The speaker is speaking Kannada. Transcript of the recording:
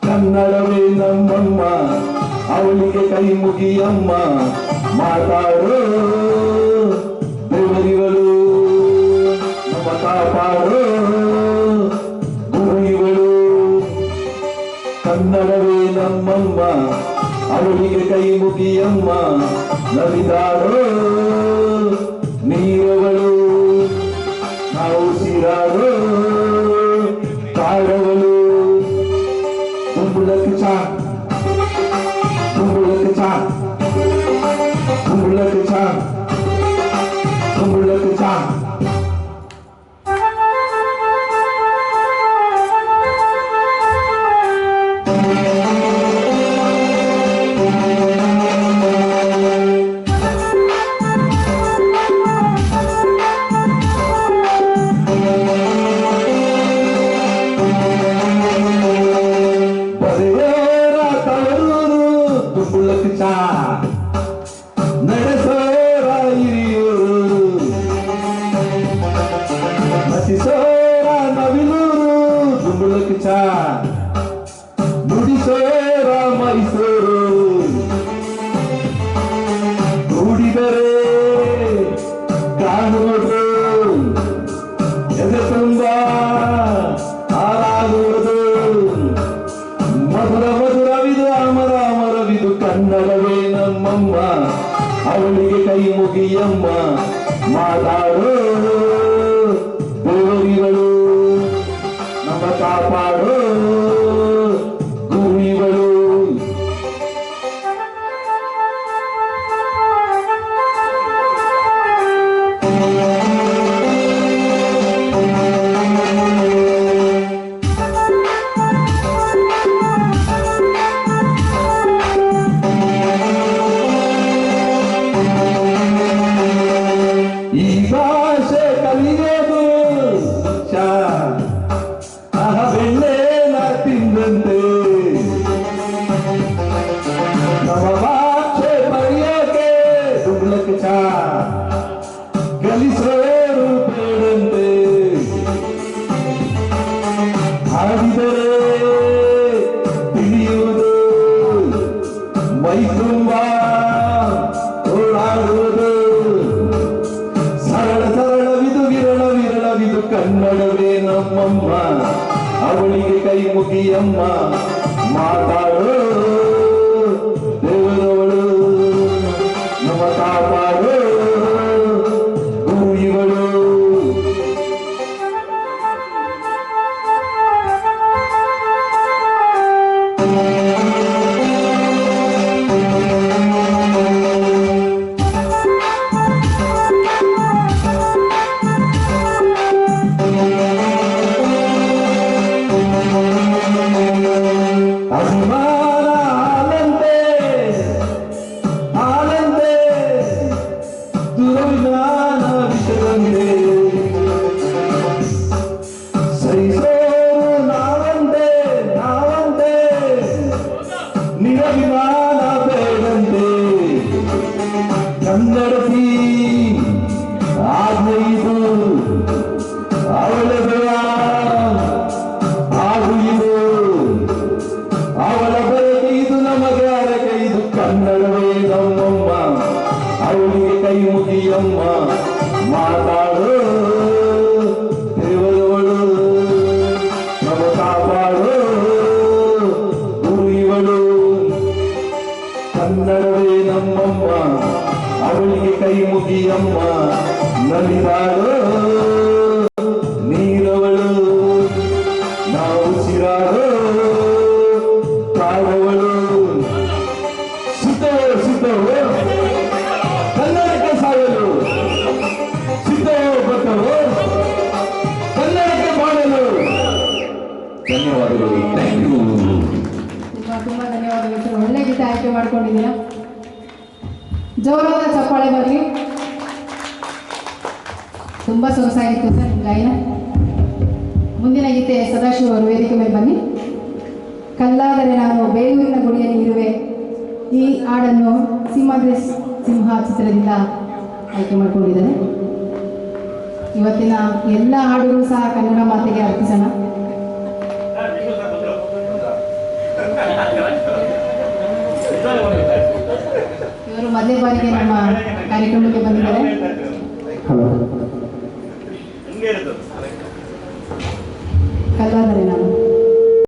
ಕನ್ನಡವೇ ನಮ್ಮಮ್ಮ, ಅವಳಿಗೆ ಕೈ ಮುಗಿಯಮ್ಮ. ಮಾತಾಡೋ ದೇವರಿಗಳು, ನಮ್ಮ ಕಾಪಾಡೋ ಗುರುಗಳು. ಕನ್ನಡವೇ ನಮ್ಮಮ್ಮ, ಅವಳಿಗೆ ಕೈ ಮುಗಿಯಮ್ಮ. ನಲಿದಾಡೋ ನೀರವಳು, ನಾವು ಸಿರಾಡೋ ಕಾಡವಳು. ತುಂಬುಲಕ್ಕೆ ಚಾ, ತುಂಬುಲಕ್ಕೆ ಚಾ, ತುಂಬುಲಕ್ಕೆ ಚಾ, ತುಂಬುಲಕ್ಕೆ ಚಾ. ನಡೆಸೋರ ಹಿರಿಯೂರು, ನಟಿಸೋರ ನವಿಲೂರು. ದುಂಬುಳಕ್ಕೆ ಚಾ, ನುಡಿಸೋರ ಮೈಸೂರು. ಕೂಡಿದರೆ ಕಾಣುವುದು, ಎದೆ ತುಂಬ ಹಾರಾಗುವುದು. ಮಧುರ ಮಧುರವಿದು, ಅಮರ ಅಮರವಿದು. ಕನ್ನಡವೇ ನಮ್ಮಮ್ಮ, ಅವಳಿಗೆ ಕೈ ಮುಗಿಯಮ್ಮ. ಮಾತಾಡೋ ದೇವರಿಗಳು, ನಮ್ಮ ಕಾಪಾಡೋ ಗುರುಗಳು. ಈ ಭಾಷೆ ಕಲಿಯೋದು ಬೆಣ್ಣೆನ ತಿಂದಂತೆ, ನಮ್ಮ ಭಾಷೆ ಬರೆಯೋಕೆ ದುಡ್ಲಕ್ಕೆ ಚಾ ಕಲಿಸೋರು ಬೇಡಂತೆ. ಹಾಡಿದರೆ ತಿಳಿಯುವುದು, ಮೈ ತುಂಬ ಓಡಾಡುವುದು. ಸರಳ ಸರಳವಿದು, ವಿರಳ ವಿರಳವಿದು. ಕನ್ನಡವೇ ನಮ್ಮಮ್ಮ, ಅವಳಿಗೆ ಕೈ ಮುಗಿಯಮ್ಮ. ಮಾತಾಡೋ ದೇವರವಳು, ನಮ್ಮ ಕಾಪಾಡೋ ಗುರುಗಳು. ಅಭಿಮಾನ ಆನಂದೆ ಆನಂದೆ, ದುರಭಿಮಾನ ವಿಷದಂದೆ. ಸಹಿಸೋರು ನಾವಂದೆ ನಾವಂದೆ, ನಿರಭಿಮಾನ ಬೇಡಂತೆ. ಕನ್ನಡತಿ ಆಜ್ಞೆಯಿದು, ಅವಳ ಹಾಗೂ ಇದು ಅವಳ ಬರೆಗೆ, ಇದು ನಮಗೆ ಅರಕೆ. ಇದು ಕನ್ನಡವೇ ನಮ್ಮಮ್ಮ, ಅವಳಿಗೆ ಕೈ ಮುಗಿಯಮ್ಮ. ಮಾತಾಡೋ ದೇವರವಳು, ನಮ್ಮ ಕಾಪಾಡೋ ಗುರುಗಳು. ಕನ್ನಡವೇ ನಮ್ಮಮ್ಮ, ಅವಳಿಗೆ ಕೈ ಮುಗಿಯಮ್ಮ. ನಲಿದಾಡೋ ನೀರವಳು, ನಾವು ಸಿರಾಡೋ ಕಾಡವಳು. ಸಿದ್ಧವೋ ಸಿದ್ಧವೋ ಕನ್ನಡಕ್ಕೆ ಸಾಯಲು, ಸಿದ್ಧವೋ ಬದ್ಧವೋ ಕನ್ನಡಕ್ಕೆ ಮಾಡಲು. ಧನ್ಯವಾದಗಳು. Thank you. ತುಂಬಾ ಧನ್ಯವಾದಗಳು ಸರ್. ಒಳ್ಳೆ ಗೀತೆ ಆಯ್ಕೆ ಮಾಡ್ಕೊಂಡಿದ್ದೀರಾ. ಜೋರಾದ ಚಪ್ಪಾಳೆ ಬರಲಿ. ತುಂಬ ಸೊಗಸಾಗಿತ್ತು ಸರ್ ನಿಮ್ಮ ಗಾಯನ. ಮುಂದಿನ ಗೀತೆ ಸದಾಶಿವ ಅವರು ವೇದಿಕೆ ಮೇಲೆ ಬನ್ನಿ. ಕಲ್ಲಾದರೆ ನಾನು ಬೇಲೂರಿನ ಗುಡಿಯಲ್ಲಿ ಇರುವೆ. ಈ ಹಾಡನ್ನು ಸಿಂಹಾದ್ರಿ ಸಿಂಹ ಚಿತ್ರದಿಂದ ಆಯ್ಕೆ ಮಾಡಿಕೊಂಡಿದ್ದಾರೆ. ಇವತ್ತಿನ ಎಲ್ಲ ಹಾಡುಗಳು ಸಹ ಕನ್ನಡ ಮಾತಿಗೆ ಅರ್ಪಿಸೋಣ. ಇವರು ಮೊದಲನೇ ಬಾರಿಗೆ ನಮ್ಮ ಕಾರ್ಯಕ್ರಮಕ್ಕೆ ಬಂದಿದ್ದಾರೆ. ಕಲ್ಲಾದರೆ ನಾನು